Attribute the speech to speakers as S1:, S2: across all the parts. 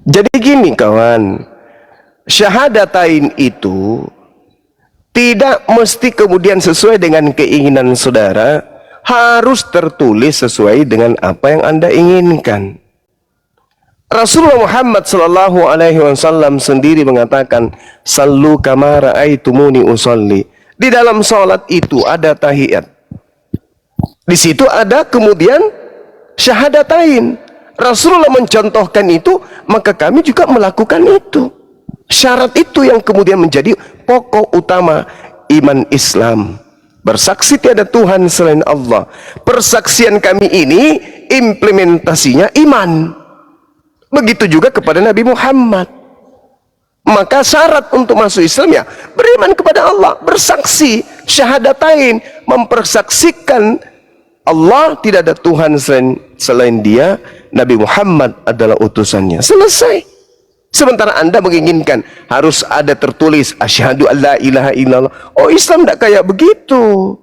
S1: Jadi gini kawan, syahadatain itu tidak mesti kemudian sesuai dengan keinginan saudara, harus tertulis sesuai dengan apa yang Anda inginkan. Rasulullah Muhammad sallallahu alaihi wasallam sendiri mengatakan, "Sallu kama ra'aitumuni usolli." Di dalam salat itu ada tahiyat. Di situ ada kemudian syahadatain. Rasulullah mencontohkan itu, maka kami juga melakukan itu. Syarat itu yang kemudian menjadi pokok utama iman Islam. Bersaksi tiada Tuhan selain Allah. Persaksian kami ini implementasinya iman. Begitu juga kepada Nabi Muhammad. Maka syarat untuk masuk Islam ya beriman kepada Allah, bersaksi, syahadatain, mempersaksikan Allah tidak ada Tuhan selain Dia, Nabi Muhammad adalah utusannya. Selesai. Sementara Anda menginginkan harus ada tertulis asyhadu alla ilaha illallah. Oh, Islam tidak kayak begitu.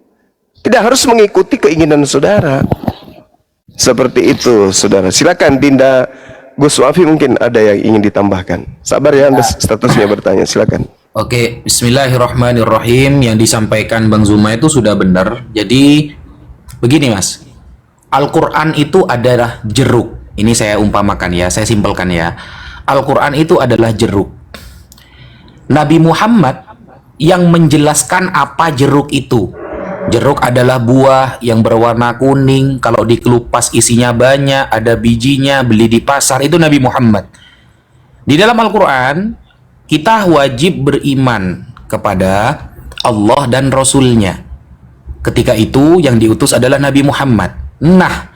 S1: Tidak harus mengikuti keinginan saudara. Seperti itu, saudara. Silakan Dinda Gus Wafi, mungkin ada yang ingin ditambahkan. Sabar ya, Anda statusnya bertanya. Silakan.
S2: Oke, bismillahirrahmanirrahim. Yang disampaikan Bang Zuma itu sudah benar. Jadi begini Mas, Al-Quran itu adalah jeruk. Ini saya umpamakan ya, saya simpelkan ya. Al-Quran itu adalah jeruk. Nabi Muhammad yang menjelaskan apa jeruk itu. Jeruk adalah buah yang berwarna kuning. Kalau dikelupas isinya banyak, ada bijinya, beli di pasar. Itu Nabi Muhammad. Di dalam Al-Quran, kita wajib beriman kepada Allah dan Rasulnya. Ketika itu yang diutus adalah Nabi Muhammad. Nah,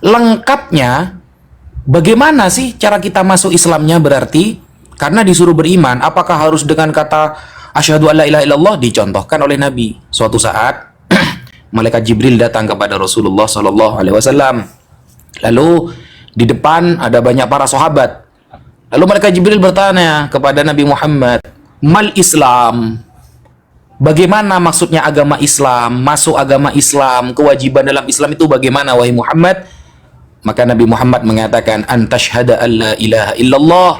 S2: lengkapnya bagaimana sih cara kita masuk Islamnya berarti? Karena disuruh beriman, apakah harus dengan kata asyhadu alla ilaha illallah? Dicontohkan oleh Nabi. Suatu saat malaikat Jibril datang kepada Rasulullah Shallallahu Alaihi Wasallam. Lalu di depan ada banyak para sahabat. Lalu malaikat Jibril bertanya kepada Nabi Muhammad, "Mal Islam?" Bagaimana maksudnya agama Islam? Masuk agama Islam, kewajiban dalam Islam itu bagaimana wahai Muhammad? Maka Nabi Muhammad mengatakan, "Antashhada an la ilaha illallah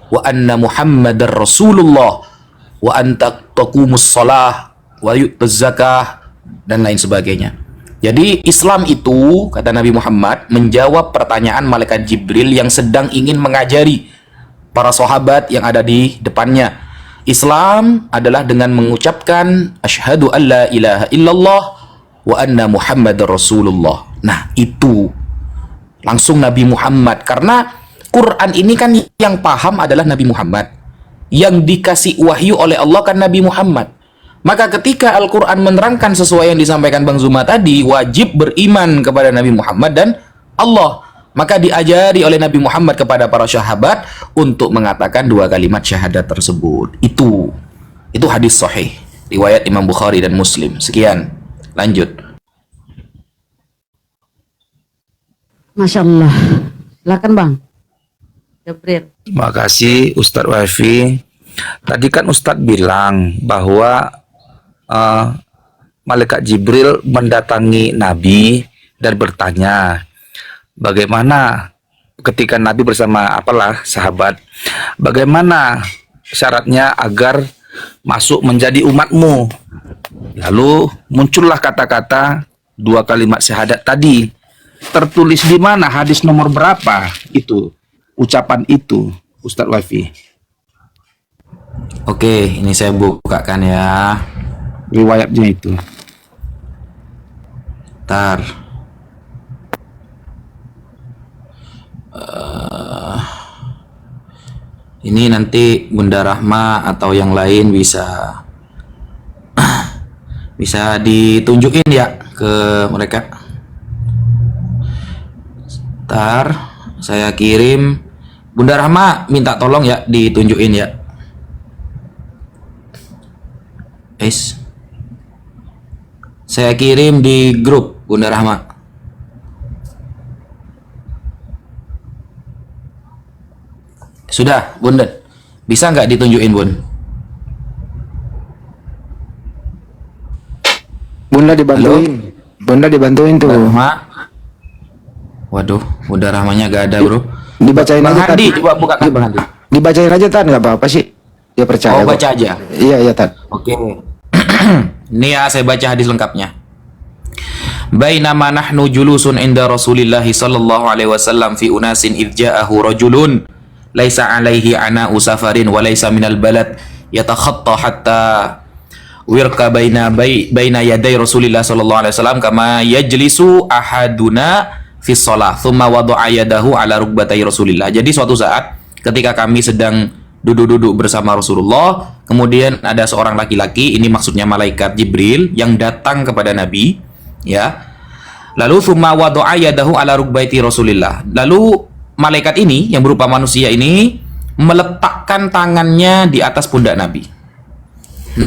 S2: wa anna Muhammadar Rasulullah wa anta taqumus shalah wa yu'tuz zakah," dan lain sebagainya. Jadi Islam itu, kata Nabi Muhammad, menjawab pertanyaan malaikat Jibril yang sedang ingin mengajari para sahabat yang ada di depannya. Islam adalah dengan mengucapkan asyhadu an la ilaha illallah wa anna Muhammadar Rasulullah. Nah, itu langsung Nabi Muhammad, karena Quran ini kan yang paham adalah Nabi Muhammad, yang dikasih wahyu oleh Allah kan Nabi Muhammad. Maka ketika Al-Quran menerangkan sesuai yang disampaikan Bang Zuma tadi, wajib beriman kepada Nabi Muhammad dan Allah. Maka diajari oleh Nabi Muhammad kepada para sahabat untuk mengatakan dua kalimat syahadat tersebut. Itu hadis sahih, riwayat Imam Bukhari dan Muslim. Sekian, lanjut.
S3: Masya Allah. Silakan Bang Jibril.
S4: Terima kasih Ustadz Wafi. Tadi kan Ustadz bilang bahwa malaikat Jibril mendatangi Nabi dan bertanya, bagaimana ketika Nabi bersama sahabat, bagaimana syaratnya agar masuk menjadi umatmu? Lalu muncullah kata-kata dua kalimat syahadat tadi. Tertulis di mana? Hadis nomor berapa itu ucapan itu, Ustadz Wafi?
S2: Oke, ini saya bukakan ya.
S4: Riwayatnya itu.
S2: Bentar. Ini nanti Bunda Rahma atau yang lain bisa ditunjukin ya ke mereka. Bentar, saya kirim. Bunda Rahma minta tolong ya ditunjukin ya. Saya kirim di grup Bunda Rahma. Sudah, Bunda. Bisa nggak ditunjukin, Bun?
S5: Bunda dibantuin. Bunda dibantuin tuh.
S2: Bunda Rahma. Waduh, Bunda Rahmanya gak ada, bro.
S5: Dibacain
S2: Bang
S5: aja Tan.
S2: Handi, coba bukakan Bang Handi.
S5: Dibacain aja Tan, nggak apa-apa sih. Dia percaya.
S2: Oh,
S5: kok.
S2: baca aja.
S5: Iya iya Tan.
S2: Oke. Ini ya saya baca hadis lengkapnya. Bainama nahnu julusun inda Rasulillah sallallahu alaihi wasallam fi unasin idh ja'ahu rajulun laisa alaihi ana'u safarin wa laisa minal balad yatakhatta hatta wirka baina yaday Rasulillah sallallahu alaihi wasallam kama yajlisu ahaduna fi shalah thumma wada'a yadahu ala rukbatai Rasulillah. Jadi suatu saat ketika kami sedang duduk-duduk bersama Rasulullah, kemudian ada seorang laki-laki, ini maksudnya malaikat Jibril yang datang kepada Nabi, ya. Lalu thumma wada'a yadahu ala rukbaiti Rasulillah. Lalu malaikat ini yang berupa manusia ini meletakkan tangannya di atas pundak Nabi.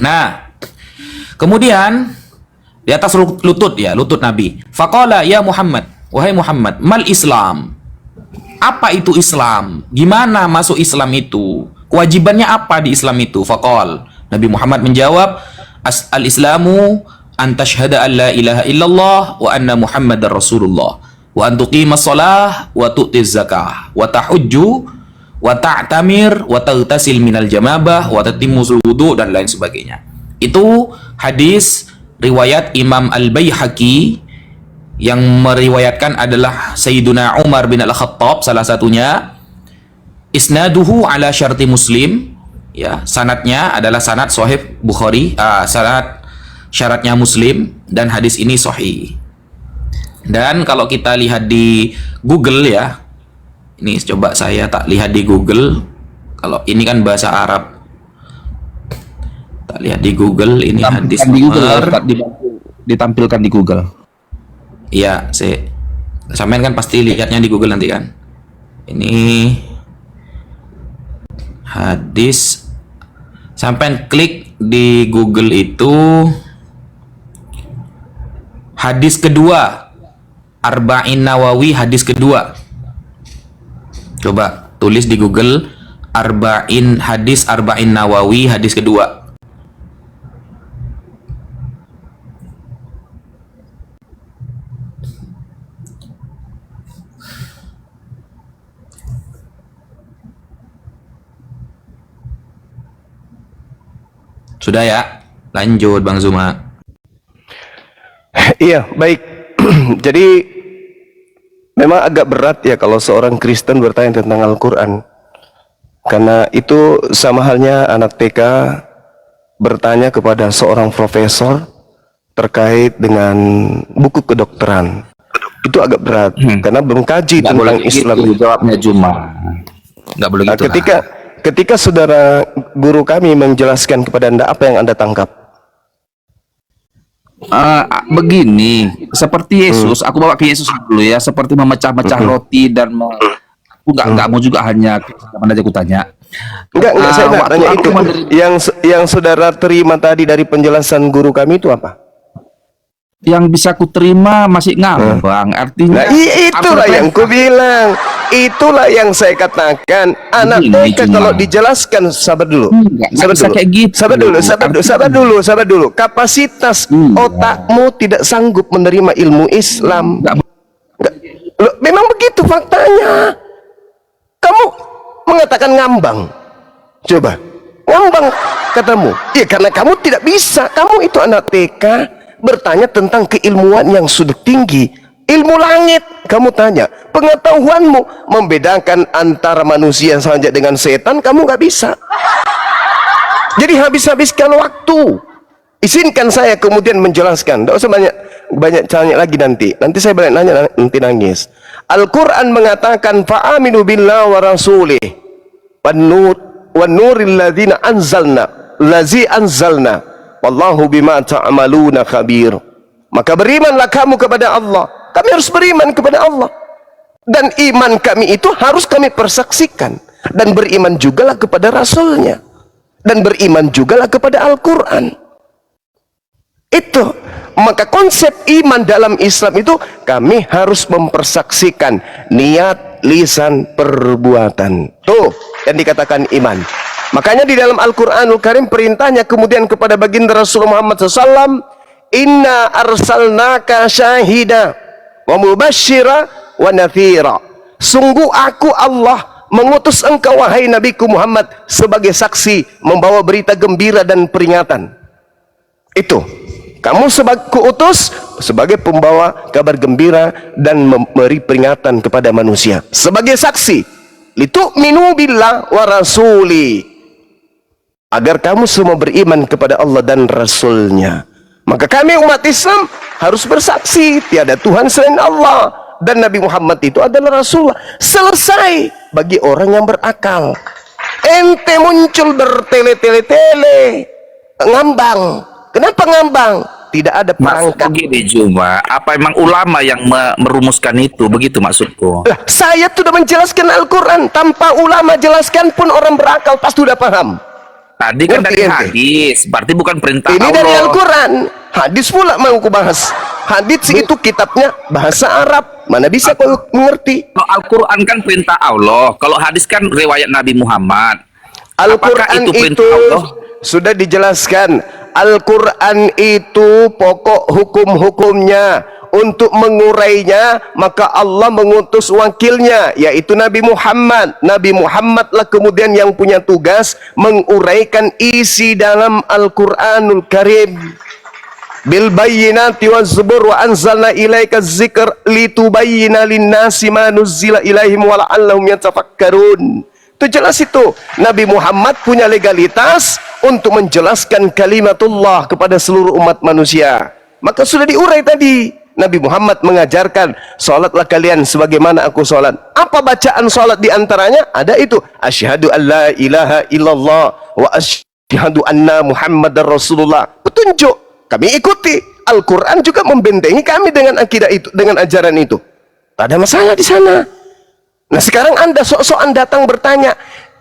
S2: Nah, kemudian di atas lutut ya, lutut Nabi. Faqala ya Muhammad, wahai Muhammad, mal Islam? Apa itu Islam? Gimana masuk Islam itu? Kewajibannya apa di Islam itu? Faqal, Nabi Muhammad menjawab, al-Islamu an tashhada an la ilaha illallah wa anna Muhammadar Rasulullah wa an tuqimas shalah wa tu'tiz zakah wa tahujju wa ta'tamir wa taghtasil minal janabah wa tatimmusul wudu dan lain sebagainya. Itu hadis riwayat Imam Al-Baihaqi, yang meriwayatkan adalah Sayyiduna Umar bin Al-Khattab salah satunya. Isnaduhu ala syarti Muslim, ya, sanadnya adalah sanad sahih Bukhari, sanad syaratnya Muslim, dan hadis ini sahih. Dan kalau kita lihat di Google ya, ini coba saya tak lihat di Google. Kalau ini kan bahasa Arab, tak lihat di Google, ini hadis
S4: Di Google,
S2: nomor.
S4: Ustaz, ditampilkan di Google.
S2: Iya, sampean kan pasti lihatnya di Google nanti kan. Ini hadis, sampean klik di Google itu hadis kedua, Arba'in Nawawi hadis kedua. Coba tulis di Google Arba'in Nawawi hadis kedua. Sudah ya? Lanjut Bang Zuma.
S1: Iya, baik. Jadi memang agak berat ya kalau seorang Kristen bertanya tentang Al-Quran, karena itu sama halnya anak TK bertanya kepada seorang profesor terkait dengan buku kedokteran. Itu agak berat karena belum kaji tentang Islam.
S4: Gitu, jawabnya Juma. Nggak boleh
S1: Nah,
S4: gitu.
S1: ketika saudara guru kami menjelaskan kepada Anda, apa yang Anda tangkap?
S4: Begini, seperti Yesus, aku bawa ke Yesus dulu ya, seperti memecah-mecah roti dan aku nggak mau juga hanya mana aja aku tanya.
S1: Enggak, saya nggak
S4: waktu
S1: tanya
S4: aku
S1: itu. Yang saudara terima tadi dari penjelasan guru kami itu apa?
S4: Yang bisa ku terima masih ngambang, artinya
S1: Nah, itulah yang ku bilang. Itulah yang saya katakan. Anak
S4: Begini,
S1: TK
S4: Juma.
S1: kalau dijelaskan, sabar dulu.
S4: Nggak bisa kayak gitu.
S1: Sabar dulu. Kapasitas otakmu tidak sanggup menerima ilmu Islam.
S4: Nggak-
S1: Loh, memang begitu faktanya. Kamu mengatakan ngambang. Coba. Ngambang katamu. Iya, karena kamu tidak bisa. Kamu itu anak TK bertanya tentang keilmuan yang sudah tinggi, ilmu langit. Kamu tanya, pengetahuanmu membedakan antara manusia saja dengan setan, kamu nggak bisa. Jadi habis-habiskan waktu. Izinkan saya kemudian menjelaskan. Tidak usah banyak tanya lagi nanti saya banyak nanya, nanti nangis. Al-Quran mengatakan fa'aminu billah wa rasulih wan nuril ladzina anzalna wallahu bima ta'maluna khabir. Maka berimanlah kamu kepada Allah. Kami harus beriman kepada Allah. Dan iman kami itu harus kami persaksikan. Dan beriman jugalah kepada Rasulnya. Dan beriman jugalah kepada Al-Quran. Itu. Maka konsep iman dalam Islam itu kami harus mempersaksikan niat, lisan, perbuatan. Tuh yang dikatakan iman. Makanya di dalam Al-Quranul Karim perintahnya kemudian kepada baginda Rasulullah Muhammad SAW, inna arsalnaka syahida wa mubashshira wa nathira. Sungguh aku Allah mengutus engkau wahai Nabiku Muhammad sebagai saksi, membawa berita gembira dan peringatan. Itu kamu sebagai kuutus sebagai pembawa kabar gembira dan memberi peringatan kepada manusia sebagai saksi, litu'minu billah wa rasuli, agar kamu semua beriman kepada Allah dan Rasulnya. Maka kami umat Islam harus bersaksi tiada Tuhan selain Allah dan Nabi Muhammad itu adalah Rasulullah. Selesai bagi orang yang berakal. Ente muncul bertele-tele-tele, ngambang. Kenapa ngambang? Tidak ada perangkat.
S4: Begini Juma, apa emang ulama yang merumuskan itu? Begitu maksudku.
S1: Lah, saya sudah menjelaskan Al-Quran. Tanpa ulama jelaskan pun orang berakal pasti sudah paham.
S4: Tadi kan
S1: Ngerti
S4: dari
S1: ente?
S4: hadis, berarti bukan perintah
S1: Ini
S4: Allah.
S1: dari Al-Quran. Hadis pula mau ku bahas. Hadis itu kitabnya bahasa Arab. Mana bisa kau mengerti?
S4: Kalau Al-Quran kan perintah Allah, kalau hadis kan riwayat Nabi Muhammad. Apakah
S1: Al-Quran
S4: itu perintah
S1: itu
S4: Allah?
S1: sudah dijelaskan. Al-Quran itu pokok hukum-hukumnya. Untuk mengurainya maka Allah mengutus wakilnya, yaitu Nabi Muhammad. Nabi Muhammadlah kemudian yang punya tugas menguraikan isi dalam Al-Quranul Karim. Bil bayyinati waz zubur wa anzalna ilaika dzikr litubayyana lin-nasi ma nuzzila ilaihim wa la'allahum yatafakkarun. Itu jelas itu. Nabi Muhammad punya legalitas untuk menjelaskan kalimatullah kepada seluruh umat manusia. Maka sudah diurai tadi. Nabi Muhammad mengajarkan, salatlah kalian sebagaimana aku salat. Apa bacaan salat diantaranya? Ada itu. Asyhadu an la ilaha illallah wa asyhadu anna Muhammadar Rasulullah. Petunjuk. Kami ikuti. Al-Quran juga membentengi kami dengan akidah itu, dengan ajaran itu. Tak ada masalah di sana. Nah sekarang Anda sok-sokan datang bertanya,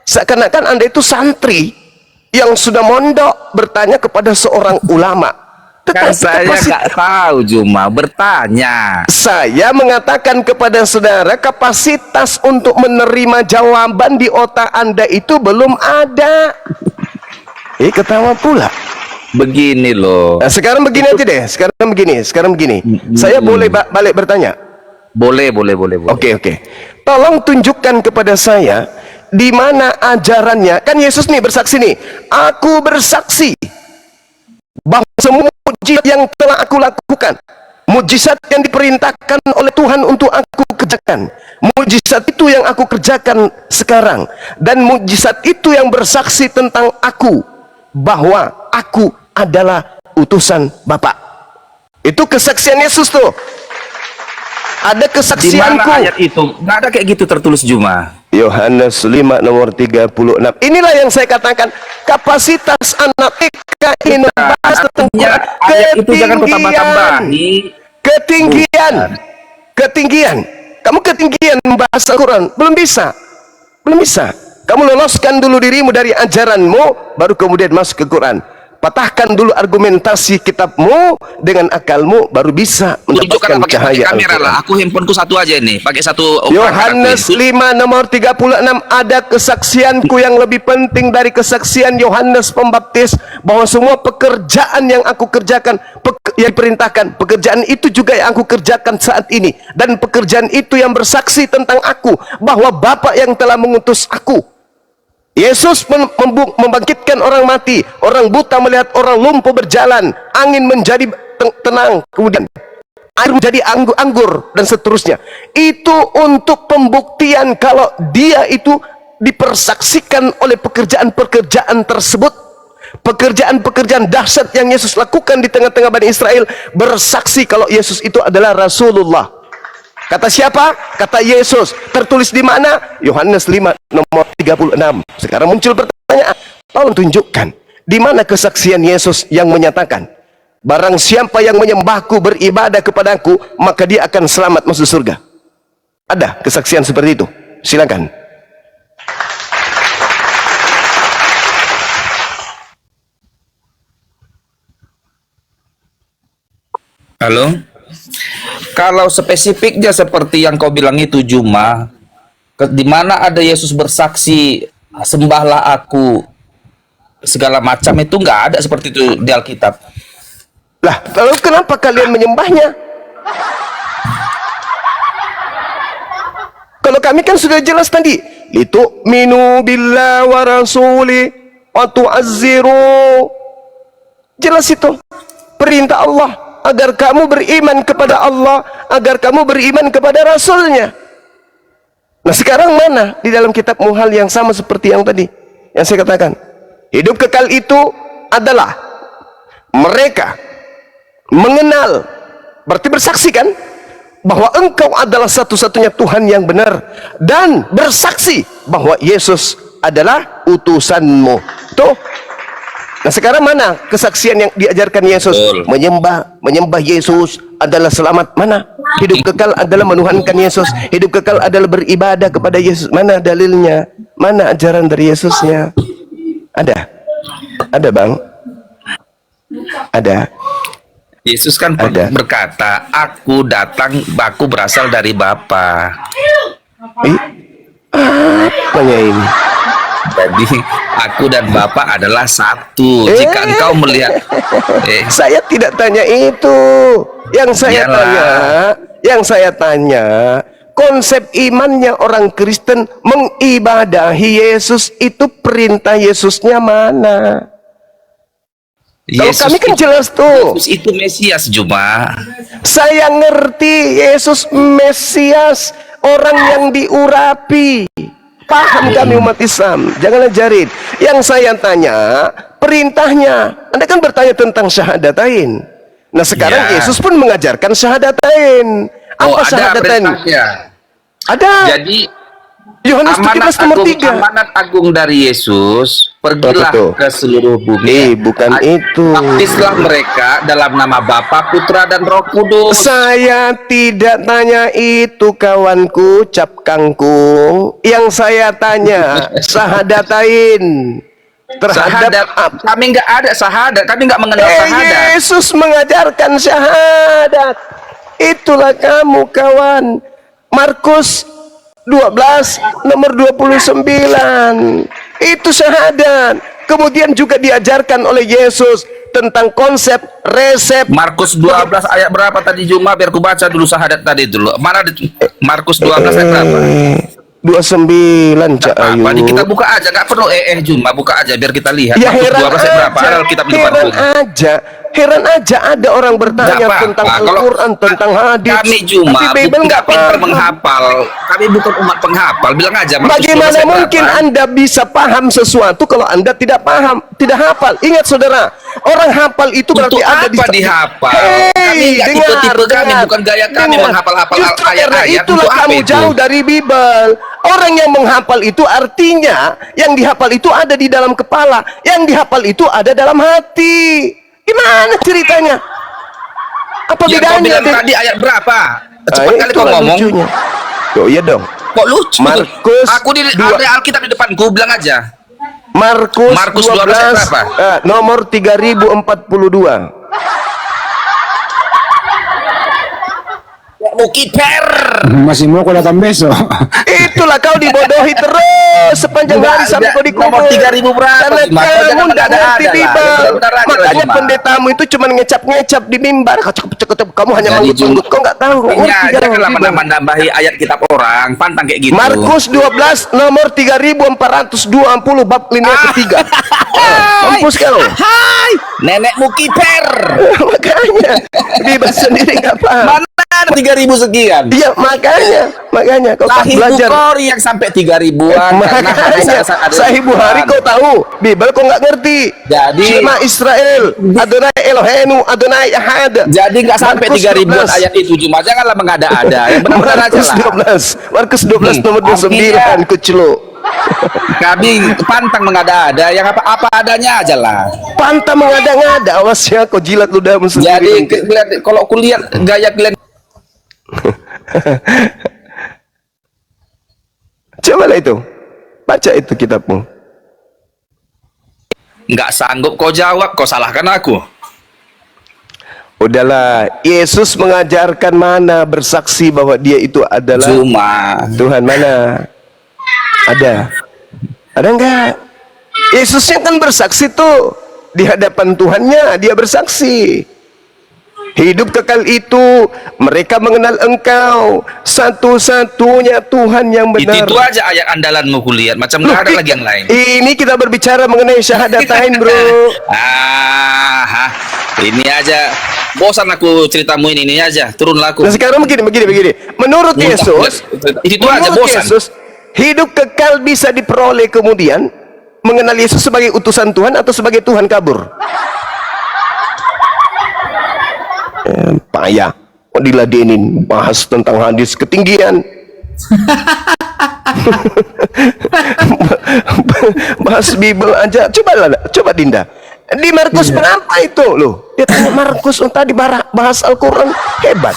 S1: seakan-akan Anda itu santri yang sudah mondok bertanya kepada seorang ulama.
S4: Kan saya nggak tahu, Juma bertanya.
S1: Saya mengatakan kepada saudara, kapasitas untuk menerima jawaban di otak Anda itu belum ada. Ketawa pula.
S4: Begini loh.
S1: Nah, sekarang begini aja deh. Sekarang begini. Saya boleh balik bertanya?
S4: Boleh.
S1: Oke. Tolong tunjukkan kepada saya di mana ajarannya. Kan Yesus nih bersaksi nih. Aku bersaksi bahwa semua mujizat yang telah aku lakukan, mujizat yang diperintahkan oleh Tuhan untuk aku kerjakan, mujizat itu yang aku kerjakan sekarang, dan mujizat itu yang bersaksi tentang aku bahwa aku adalah utusan Bapa. Itu kesaksian Yesus tuh. Ada
S4: Di
S1: kesaksianku.
S4: mana ayat itu? Nggak ada kayak gitu tertulis, Juma.
S1: Yohanes 5 nomor 36. Inilah yang saya katakan, kapasitas anak TK ini membahas tentang
S4: Ayat itu jangan kau tambah-tambahi.
S1: ketinggian. Kamu ketinggian membahas Al-Quran, belum bisa. Kamu loloskan dulu dirimu dari ajaranmu, baru kemudian masuk ke Quran. Patahkan dulu argumentasi kitabmu dengan akalmu, baru bisa mendapatkan
S4: Tunjukkan pakai
S1: cahaya
S4: kamera
S1: Al-Quran.
S4: lah. Aku handphoneku satu aja ini. Pakai satu.
S1: Yohanes 5 nomor 36. Ada kesaksianku yang lebih penting dari kesaksian Yohanes Pembaptis, bahwa semua pekerjaan yang aku kerjakan, yang diperintahkan, pekerjaan itu juga yang aku kerjakan saat ini, dan pekerjaan itu yang bersaksi tentang aku, bahwa Bapa yang telah mengutus aku. Yesus membangkitkan orang mati, orang buta melihat, orang lumpuh berjalan, angin menjadi tenang, kemudian air menjadi anggur, dan seterusnya. Itu untuk pembuktian kalau dia itu dipersaksikan oleh pekerjaan-pekerjaan tersebut. Pekerjaan-pekerjaan dahsyat yang Yesus lakukan di tengah-tengah Bani Israel bersaksi kalau Yesus itu adalah Rasulullah. Kata siapa? Kata Yesus. Tertulis di mana? Yohanes 5 nomor 36. Sekarang muncul pertanyaan, tolong tunjukkan di mana kesaksian Yesus yang menyatakan, barang siapa yang menyembahku, beribadah kepadaku, maka dia akan selamat masuk surga. Ada kesaksian seperti itu? Silakan.
S4: Halo. Kalau spesifiknya seperti yang kau bilang itu, Juma, di mana ada Yesus bersaksi, sembahlah aku, segala macam, itu nggak ada seperti itu di Alkitab.
S1: Lah, lalu kenapa kalian menyembahnya? Kalau kami kan sudah jelas tadi, litu'minu billah wa rasuli wa tu'azziru. Jelas itu perintah Allah, agar kamu beriman kepada Allah, agar kamu beriman kepada Rasulnya. Nah sekarang mana di dalam kitabmu hal yang sama seperti yang tadi yang saya katakan? Hidup kekal itu adalah mereka mengenal, berarti bersaksi kan, bahwa engkau adalah satu-satunya Tuhan yang benar, dan bersaksi bahwa Yesus adalah utusanmu. Tuh. Nah sekarang mana kesaksian yang diajarkan Yesus? Menyembah Yesus adalah selamat. Mana? Hidup kekal adalah menuhankan Yesus. Hidup kekal adalah beribadah kepada Yesus. Mana dalilnya? Mana ajaran dari Yesusnya? Ada? Ada bang? Ada?
S4: Yesus kan berkata, aku berasal dari Bapa.
S1: Apanya ini?
S4: Jadi aku dan Bapa adalah satu. Jika engkau melihat,
S1: saya tidak tanya itu. Yang saya tanya, konsep imannya orang Kristen mengibadahi Yesus itu perintah Yesusnya mana? Kalau kami kan jelas tuh.
S4: Yesus itu Mesias, Juma.
S1: Saya ngerti Yesus Mesias, orang yang diurapi. Paham kami umat Islam, jangan ajarin. Yang saya tanya perintahnya. Anda kan bertanya tentang syahadatain. Nah sekarang Yesus pun mengajarkan syahadatain. Apa syahadatain? Ada. Jadi Yohanes 17 nomor 3.
S4: Amanat agung dari Yesus, pergilah ke seluruh bumi.
S1: Bukan itu.
S4: Baptislah mereka dalam nama Bapa, Putra, dan Roh Kudus.
S1: Saya tidak tanya itu kawanku, cap kangkung. Yang saya tanya syahadatain terhadap
S4: kami nggak ada syahadat, kami nggak mengenal syahadat.
S1: Yesus mengajarkan syahadat. Itulah kamu kawan. Markus 12 nomor 29 itu syahadat. Kemudian juga diajarkan oleh Yesus tentang konsep resep.
S4: Markus 12 ayat berapa tadi Juma? Biar ku baca dulu syahadat tadi dulu. Mana Markus 12 ayat berapa?
S1: 29 Cak Ayu.
S4: Kita buka aja, nggak perlu Juma, buka aja biar kita lihat.
S1: Ya
S4: Markus
S1: heran
S4: 12 ayat berapa? Padahal kita
S1: heran aja ada orang bertanya tentang Al-Quran, tentang hadis.
S4: Kami Juma nggak pintar menghafal. Kami bukan umat penghafal. Bilang aja.
S1: Bagaimana mungkin Anda bisa paham sesuatu kalau Anda tidak paham, tidak hafal? Ingat saudara, orang hafal itu berarti ada di
S4: dihafal. Kami nggak tipe-tipe kami, bukan gaya kami menghafal-hafal ayat-ayat.
S1: Itulah kamu jauh dari Bible. Orang yang menghafal itu artinya yang dihafal itu ada di dalam kepala, yang dihafal itu ada dalam hati. Gimana ceritanya? Apa bedanya?
S4: Tadi ayat berapa? Cepat kali kau ngomong.
S1: Lucunya. Oh iya dong.
S4: Kok lucu?
S1: Markus.
S4: Aku ada Alkitab di depanku, bilang aja.
S1: Markus 12
S4: berapa?
S1: Nomor 3042.
S4: Mukiper.
S5: Masih mau kau datang besok.
S1: Itulah kau dibodohi terus sepanjang hari sampai kau dikubur.
S4: Nomor 3000 berapa?
S1: Karena kamu tidak ngerti Bible. Makanya pendetamu itu cuma ngecap-ngecap di mimbar. Kamu hanya manggut-manggut. Kau nggak tahu.
S4: Janganlah menambah-nambahi ayat kitab orang. Pantang kayak gitu.
S1: Markus 12 nomor 3420 bab linear ketiga. Mampus kau.
S4: Hai, nenek Mukiper.
S1: Makanya Bible sendiri nggak paham.
S4: Mana 3000 sekian?
S1: Iya makanya kau tak
S4: Sahih
S1: belajar.
S4: Bukhari yang sampai 3000-an.
S1: Makanya Sahih Bukhari kau tahu, Bible kau nggak ngerti.
S4: Jadi
S1: Shema Israel, Adonai Elohenu, Adonai Ahad.
S4: Jadi nggak sampai 3000-an ayat itu, cuma janganlah mengada-ada. Yang benar-benar aja lah.
S1: Markus 12 nomor 29 kecelo.
S4: Kami pantang mengada-ada, yang apa adanya aja lah.
S1: Pantang mengada-ngada, awas ya kau jilat ludahmu sendiri.
S4: Jadi kalau aku lihat gaya kalian.
S1: Cobalah itu, baca itu kitabmu.
S4: Nggak sanggup kau jawab, kau salahkan aku.
S1: Udahlah, Yesus mengajarkan mana bersaksi bahwa dia itu adalah Tuhan mana? Ada enggak? Yesusnya kan bersaksi tuh di hadapan Tuhannya, dia bersaksi. Hidup kekal itu mereka mengenal Engkau satu-satunya Tuhan yang benar.
S4: Itu aja ayat andalanmu kulihat, macam nggak ada lagi yang lain.
S1: Ini kita berbicara mengenai syahadatain, bro.
S4: Ini aja bosan aku ceritamu ini aja, turunlah aku.
S1: Nah sekarang begini. Menurut Yesus,
S4: itu aja
S1: menurut
S4: bosan.
S1: Yesus, hidup kekal bisa diperoleh kemudian mengenal Yesus sebagai utusan Tuhan atau sebagai Tuhan kabur. Payah, diladenin bahas tentang hadis ketinggian. Bahas Bible aja. Coba Dinda. Di Markus berapa itu loh? Dia tanya Markus, tadi bahas Al-Quran hebat.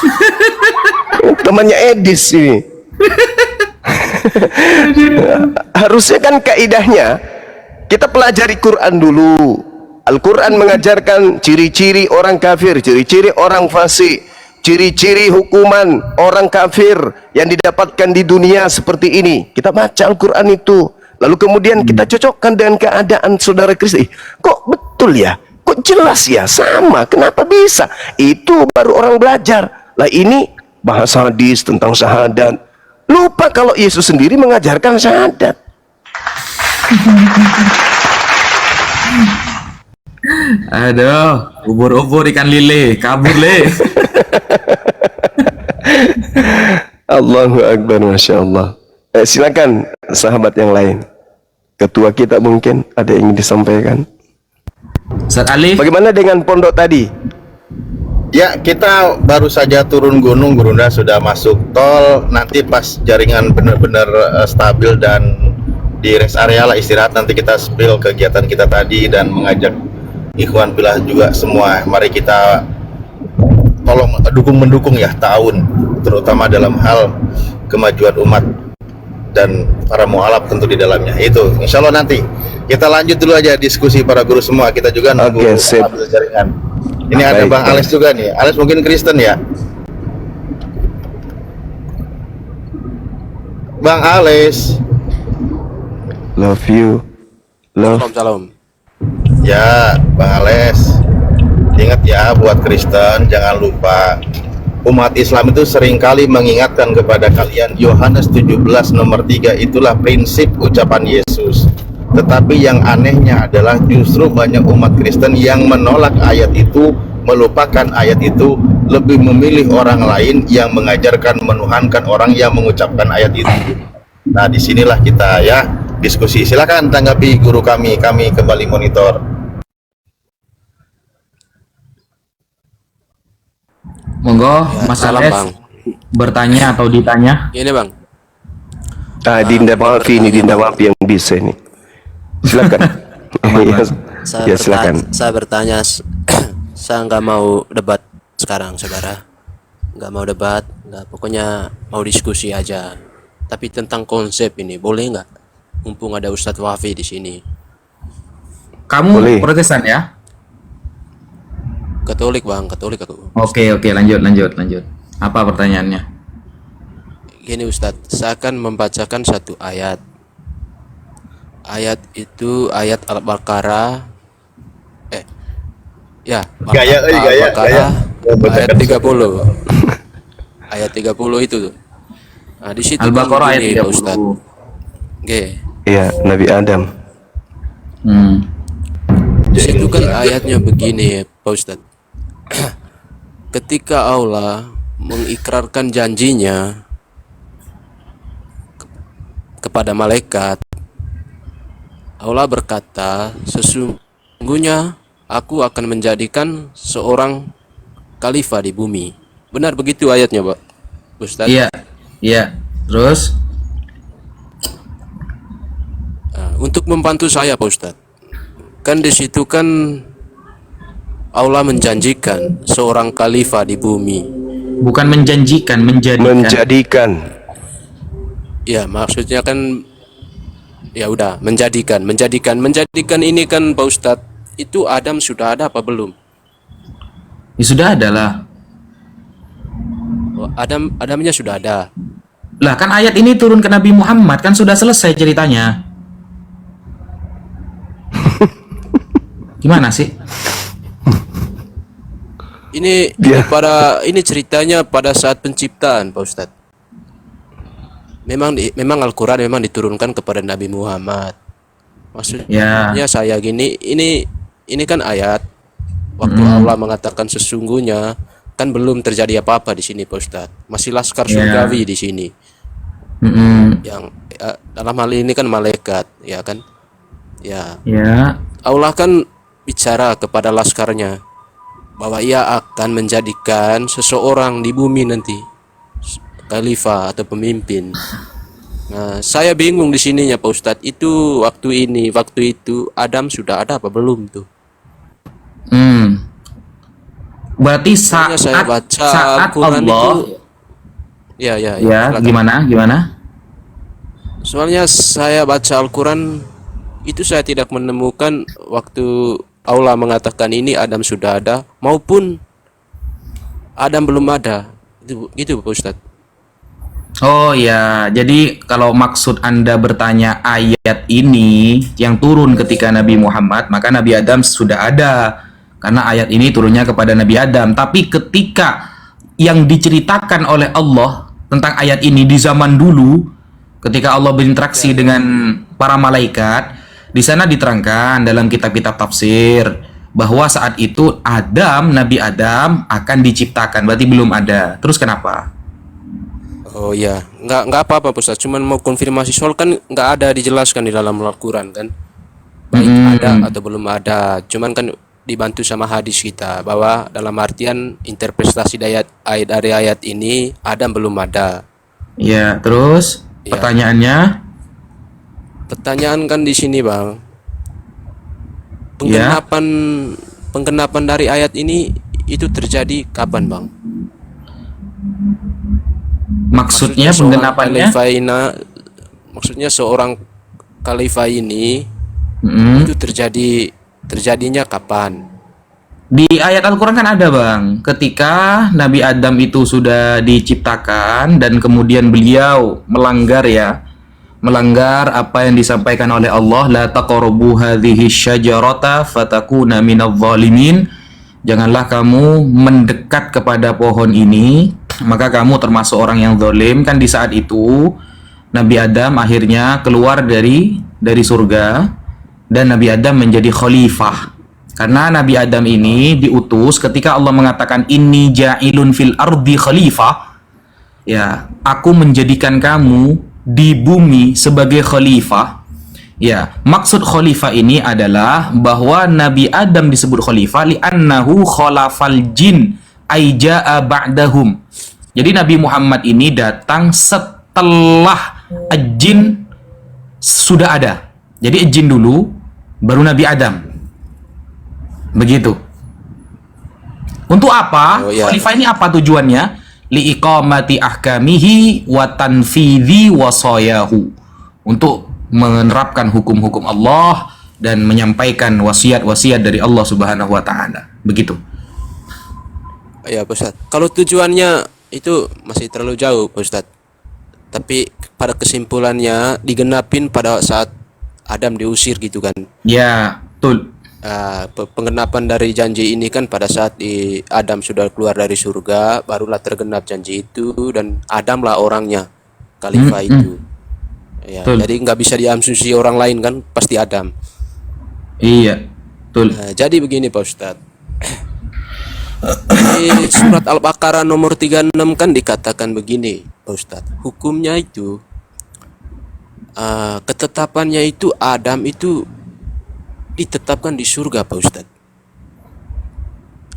S1: Temannya Edis ini. Harusnya kan kaidahnya kita pelajari Quran dulu. Al-Quran mengajarkan ciri-ciri orang kafir, ciri-ciri orang fasik, ciri-ciri hukuman orang kafir yang didapatkan di dunia seperti ini. Kita baca Al-Quran itu, lalu kemudian kita cocokkan dengan keadaan saudara Kristen. Kok betul ya? Kok jelas ya? Sama, kenapa bisa? Itu baru orang belajar. Lah ini bahas hadis tentang syahadat. Lupa kalau Yesus sendiri mengajarkan syahadat.
S2: Aduh, ubur-ubur ikan lele, kabur le.
S1: Allahu Akbar, Masya Allah. Silakan sahabat yang lain. Ketua kita mungkin ada yang ingin disampaikan.
S2: Ustaz Alif.
S1: Bagaimana dengan pondok tadi?
S6: Ya, kita baru saja turun gunung, Gurunda sudah masuk tol. Nanti pas jaringan benar-benar stabil dan di rest area lah istirahat, nanti kita spill kegiatan kita tadi dan mengajak ikhwan filah juga semua. Mari kita tolong mendukung ya tahun, terutama dalam hal kemajuan umat dan para mualaf tentu di dalamnya. Itu insya Allah nanti kita lanjut dulu aja diskusi para guru semua. Kita juga nunggu stabil jaringan. Ini ada Bang Ales juga nih. Ales mungkin Kristen ya. Bang Ales.
S1: Love you. Love.
S7: Salam.
S6: Ya, Bang Ales. Ingat ya, buat Kristen jangan lupa umat Islam itu seringkali mengingatkan kepada kalian Yohanes 17 nomor 3 itulah prinsip ucapan Yesus. Tetapi yang anehnya adalah justru banyak umat Kristen yang menolak ayat itu, melupakan ayat itu, lebih memilih orang lain yang mengajarkan menuhankan orang yang mengucapkan ayat itu. Nah, disinilah kita ya diskusi. Silakan tanggapi guru kami kembali monitor.
S2: Monggo,
S7: Ya,
S2: Mas
S7: salam,
S2: Ales
S7: Bang.
S2: bertanya atau ditanya.
S7: Ini Bang,
S1: Dinda Maafi ini, Dinda Maafi yang bisa ini. Silakan. Ya, silakan.
S7: saya bertanya, saya nggak mau debat sekarang, saudara. Nggak mau debat, nggak, pokoknya mau diskusi aja. Tapi tentang konsep ini, boleh nggak? Mumpung ada Ustadz Wafi di sini.
S2: Kamu
S1: Boleh.
S2: Protestan ya?
S7: Katolik Bang, Katolik aku.
S2: Oke, lanjut. Apa pertanyaannya?
S7: Gini Ustadz, saya akan membacakan satu ayat. Ayat itu ayat Al-Baqarah. Al-Baqarah ayat 30. Ayat 30 itu tuh. Nah, di situ
S2: Al-Baqarah ayat
S7: begini, Pak
S2: 30.
S7: Ustadz. Oke.
S1: Ya, Nabi Adam.
S7: Di situ kan ayatnya begini, Pak Ustadz. Ketika Allah mengikrarkan janjinya kepada malaikat, Allah berkata, sesungguhnya aku akan menjadikan seorang khalifah di bumi. Benar begitu ayatnya, Pak Ustadz?
S2: Iya. Terus?
S7: Nah, untuk membantu saya, Pak Ustadz, kan di situ kan Allah menjanjikan seorang khalifah di bumi.
S2: Bukan menjanjikan, menjadikan.
S7: Ya, maksudnya kan ya udah menjadikan ini kan Pak Ustadz, itu Adam sudah ada apa belum?
S2: Ya sudah ada lah.
S7: Oh, Adamnya sudah ada.
S2: Lah kan ayat ini turun ke Nabi Muhammad, kan sudah selesai ceritanya. Gimana sih?
S7: ini ceritanya pada saat penciptaan, Pak Ustadz. Memang Al-Quran memang diturunkan kepada Nabi Muhammad. Maksudnya saya gini, ini kan ayat waktu Allah mengatakan sesungguhnya, kan belum terjadi apa-apa di sini, Pak Ustadz. Masih laskar surgawi di sini. Yang dalam hal ini kan malaikat, ya kan? Ya. Allah kan bicara kepada laskarnya bahwa ia akan menjadikan seseorang di bumi nanti khalifah atau pemimpin. Nah, saya bingung di sininya, Pak Ustadz. Itu waktu itu Adam sudah ada apa belum tuh?
S2: Berarti
S7: Soalnya saya baca
S2: saat
S7: Al-Quran
S2: Allah
S7: itu, ya,
S2: gimana?
S7: Soalnya saya baca Al-Quran itu saya tidak menemukan waktu Allah mengatakan ini Adam sudah ada maupun Adam belum ada. Gitu Pak Ustadz.
S2: Oh ya, jadi kalau maksud Anda bertanya ayat ini yang turun ketika Nabi Muhammad, maka Nabi Adam sudah ada. Karena ayat ini turunnya kepada Nabi Adam. Tapi ketika yang diceritakan oleh Allah tentang ayat ini di zaman dulu, ketika Allah berinteraksi dengan para malaikat, di sana diterangkan dalam kitab-kitab tafsir bahwa saat itu Nabi Adam akan diciptakan, berarti belum ada. Terus kenapa?
S7: Oh ya, nggak apa-apa Pak Ustadz. Cuman mau konfirmasi soal kan nggak ada dijelaskan di dalam Al-Quran kan, baik ada atau belum ada. Cuman kan dibantu sama hadis kita bahwa dalam artian interpretasi dari ayat ini Adam belum ada.
S2: Ya, terus pertanyaannya?
S7: Pertanyaan kan di sini Bang, penggenapan dari ayat ini itu terjadi kapan Bang?
S2: Maksudnya penggenapannya?
S7: Maksudnya seorang khalifah ini itu terjadinya kapan?
S2: Di ayat Al-Quran kan ada Bang, ketika Nabi Adam itu sudah diciptakan dan kemudian beliau melanggar apa yang disampaikan oleh Allah, la taqrabu hadhihi syajarata fatakuna minadh dhalimin. Janganlah kamu mendekat kepada pohon ini, maka kamu termasuk orang yang zalim. Kan di saat itu Nabi Adam akhirnya keluar dari surga dan Nabi Adam menjadi khalifah. Karena Nabi Adam ini diutus ketika Allah mengatakan inni ja'ilun fil ardi khalifah. Ya, aku menjadikan kamu di bumi sebagai khalifah. Ya, maksud khalifah ini adalah bahwa Nabi Adam disebut khalifah li'annahu khalafal jin ay ja'a ba'dahum. Jadi Nabi Muhammad ini datang setelah jin sudah ada. Jadi jin dulu baru Nabi Adam. Begitu. Untuk apa? Khalifah ini apa tujuannya? Li'iqamati ahkamihi wa tanfidhi wasayahu. Untuk menerapkan hukum-hukum Allah dan menyampaikan wasiat-wasiat dari Allah Subhanahu wa taala. Begitu.
S7: Ya, Pak Ustadz. Kalau tujuannya itu masih terlalu jauh, Pak Ustadz. Tapi pada kesimpulannya digenapin pada saat Adam diusir gitu kan.
S2: Ya, betul.
S7: Penggenapan dari janji ini kan pada saat Adam sudah keluar dari surga, barulah tergenap janji itu dan Adam lah orangnya, khalifah itu. Ya, jadi nggak bisa diasumsi orang lain kan, pasti Adam.
S2: Iya, betul.
S7: Nah, jadi begini Pak Ustadz. Di surat Al-Baqarah nomor 36 kan dikatakan begini Pak Ustadz. Hukumnya itu ketetapannya itu Adam itu ditetapkan di surga Pak Ustadz.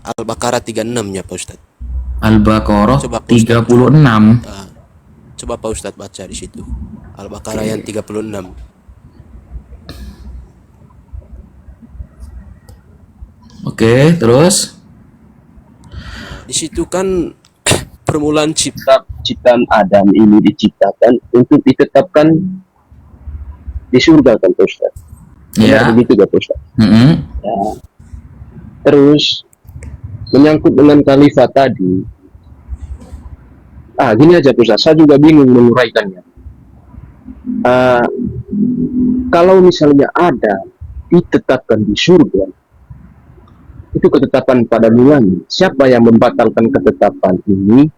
S7: Al-Baqarah 36-nya Pak Ustadz.
S2: Al-Baqarah 36.
S7: Coba Pak Ustadz baca di situ. Al-Baqarah yang 36.
S2: Oke, terus
S7: Di situ kan permulaan ciptaan Adam ini diciptakan untuk ditetapkan di surga kan Pak Ustadz.
S2: ya.
S7: Begitu Pak Ustadz. Ya. Terus menyangkut dengan khalifah tadi. Gini aja Pak Ustadz, saya juga bingung menguraikannya. Kalau misalnya ada ditetapkan di surga,
S5: itu ketetapan pada mulanya. Siapa yang membatalkan ketetapan ini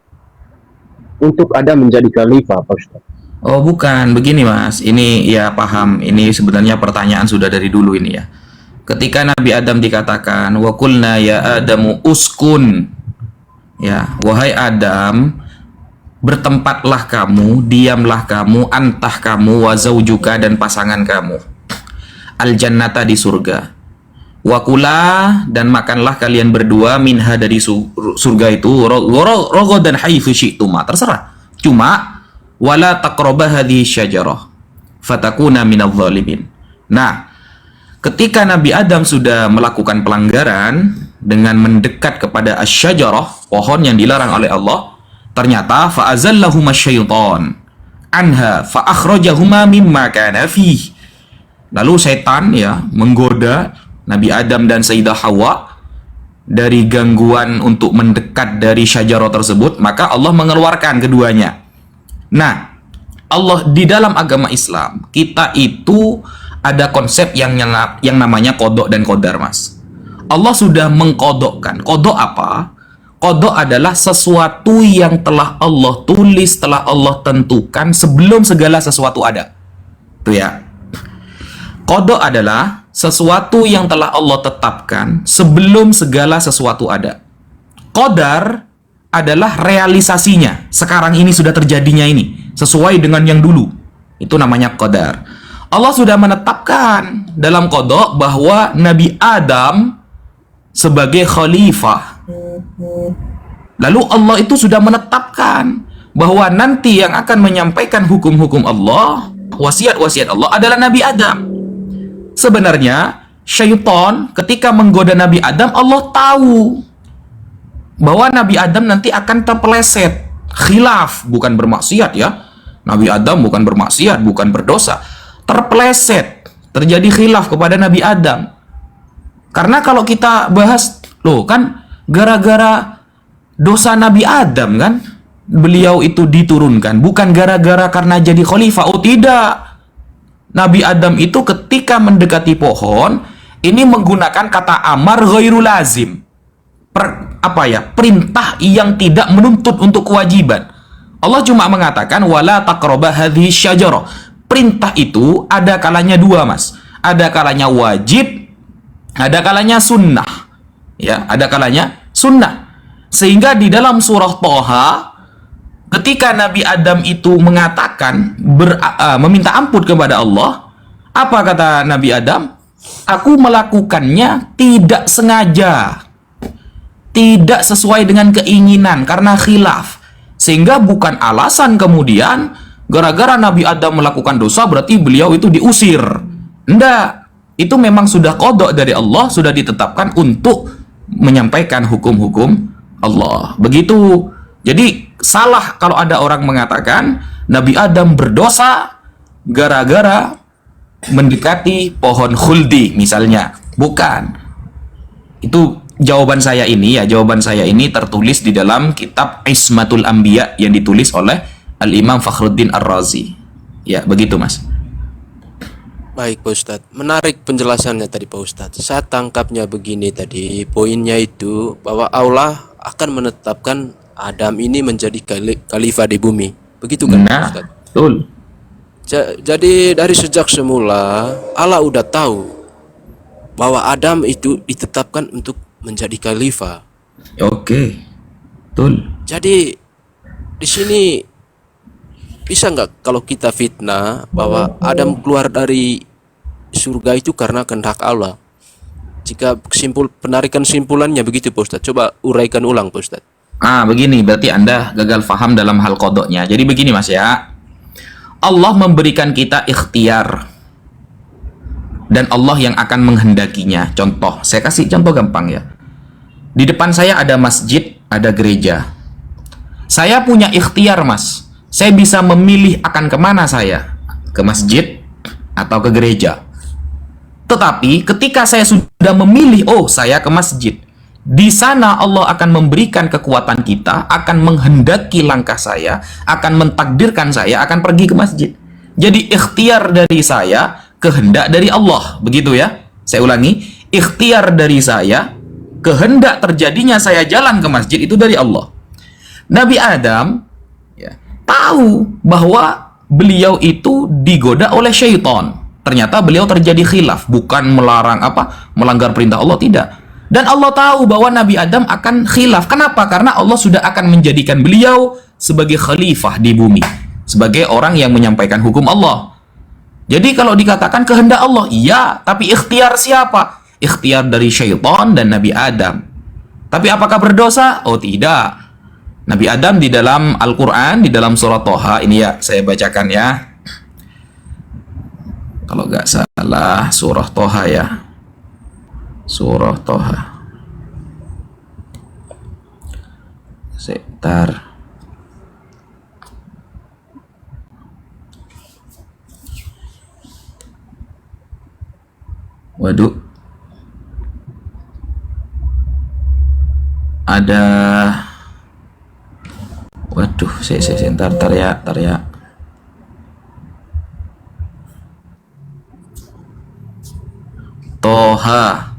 S5: untuk Adam menjadi khalifah, Pak Ustaz?
S2: Oh bukan, begini mas, ini ya paham, ini sebenarnya pertanyaan sudah dari dulu ini ya. Ketika Nabi Adam dikatakan, wa qulna ya Adamu uskun, ya, wahai Adam, bertempatlah kamu, diamlah kamu, antah kamu, wa zaujuka dan pasangan kamu, al jannata di surga, wa kula dan makanlah kalian berdua minha dari surga itu, rogodan haitsu syi'tuma, terserah, cuma wala taqraba hadhihi syajarah fatakuna minadh dhalimin. Nah, ketika Nabi Adam sudah melakukan pelanggaran dengan mendekat kepada asy-syajarah, pohon yang dilarang oleh Allah, ternyata fa'azallahuma syaitan anha fa'akhrajahuma mimma kana fihi. Lalu setan ya menggoda Nabi Adam dan Sayyidah Hawa dari gangguan untuk mendekat dari syajarah tersebut, maka Allah mengeluarkan keduanya. Nah, Allah di dalam agama Islam kita itu ada konsep yang namanya kodok dan kodar, mas. Allah sudah mengkodokkan. Kodok apa? Kodok adalah sesuatu yang telah Allah tulis, telah Allah tentukan sebelum segala sesuatu ada. Itu ya. Kodok adalah sesuatu yang telah Allah tetapkan sebelum segala sesuatu ada. Kodar adalah realisasinya. Sekarang ini sudah terjadinya ini. Sesuai dengan yang dulu. Itu namanya qadar. Allah sudah menetapkan dalam kodok bahwa Nabi Adam sebagai khalifah. Lalu Allah itu sudah menetapkan bahwa nanti yang akan menyampaikan hukum-hukum Allah, wasiat-wasiat Allah adalah Nabi Adam. Sebenarnya syaitan ketika menggoda Nabi Adam, Allah tahu bahwa Nabi Adam nanti akan terpeleset khilaf, bukan bermaksiat ya. Nabi Adam bukan bermaksiat, bukan berdosa, terpeleset, terjadi khilaf kepada Nabi Adam. Karena kalau kita bahas, loh kan gara-gara dosa Nabi Adam kan beliau itu diturunkan, bukan gara-gara karena jadi khalifah. Oh tidak, Nabi Adam itu ketika mendekati pohon ini menggunakan kata amar ghairu lazim, perintah yang tidak menuntut untuk kewajiban. Allah cuma mengatakan wala taqraba hadhihi syajarah. Perintah itu ada kalanya dua, mas. Ada kalanya wajib, ada kalanya sunnah. Ya, ada kalanya sunnah. Sehingga di dalam surah Thaha ketika Nabi Adam itu mengatakan meminta ampun kepada Allah, apa kata Nabi Adam? Aku melakukannya tidak sengaja, tidak sesuai dengan keinginan karena khilaf. Sehingga bukan alasan kemudian gara-gara Nabi Adam melakukan dosa berarti beliau itu diusir. Enggak, itu memang sudah qada dari Allah, sudah ditetapkan untuk menyampaikan hukum-hukum Allah. Begitu. Jadi salah kalau ada orang mengatakan Nabi Adam berdosa gara-gara mendekati pohon khuldi misalnya. Bukan. Itu jawaban saya ini tertulis di dalam kitab Ismatul Anbiya yang ditulis oleh Al-Imam Fakhruddin Ar-Razi. Ya, begitu, Mas.
S7: Baik Pak Ustadz, menarik penjelasannya tadi Pak Ustadz. Saya tangkapnya begini tadi, poinnya itu bahwa Allah akan menetapkan Adam ini menjadi khalifah di bumi. Begitu kan Pak Ustadz?
S2: Betul.
S7: Jadi dari sejak semula Allah udah tahu bahwa Adam itu ditetapkan untuk menjadi khalifah.
S2: Oke. Betul.
S7: Jadi di sini bisa nggak kalau kita fitnah bahwa Adam keluar dari surga itu karena kehendak Allah? Jika penarikan simpulannya begitu Pak Ustadz, coba uraikan ulang Pak Ustadz.
S2: Begini, berarti Anda gagal paham dalam hal kodoknya. Jadi begini Mas ya, Allah memberikan kita ikhtiar dan Allah yang akan menghendakinya. Contoh, saya kasih contoh gampang ya. Di depan saya ada masjid, ada gereja. Saya punya ikhtiar, Mas. Saya bisa memilih akan kemana saya, ke masjid atau ke gereja. Tetapi ketika saya sudah memilih, oh saya ke masjid, di sana Allah akan memberikan kekuatan kita, akan menghendaki langkah saya, akan mentakdirkan saya akan pergi ke masjid. Jadi ikhtiar dari saya, kehendak dari Allah, begitu ya. Saya ulangi, ikhtiar dari saya, kehendak terjadinya saya jalan ke masjid itu dari Allah. Nabi Adam ya, tahu bahwa beliau itu digoda oleh syaitan. Ternyata beliau terjadi khilaf, bukan melarang melanggar perintah Allah, tidak. Dan Allah tahu bahwa Nabi Adam akan khilaf. Kenapa? Karena Allah sudah akan menjadikan beliau sebagai khalifah di bumi, sebagai orang yang menyampaikan hukum Allah. Jadi kalau dikatakan kehendak Allah, iya, tapi ikhtiar siapa? Ikhtiar dari syaitan dan Nabi Adam. Tapi apakah berdosa? Oh tidak. Nabi Adam di dalam Al-Quran, di dalam surah Toha, ini ya saya bacakan ya. Kalau nggak salah surah Toha ya. Surah Toha. Sebentar. Waduh. Ada. Waduh, ntar ya. Toha.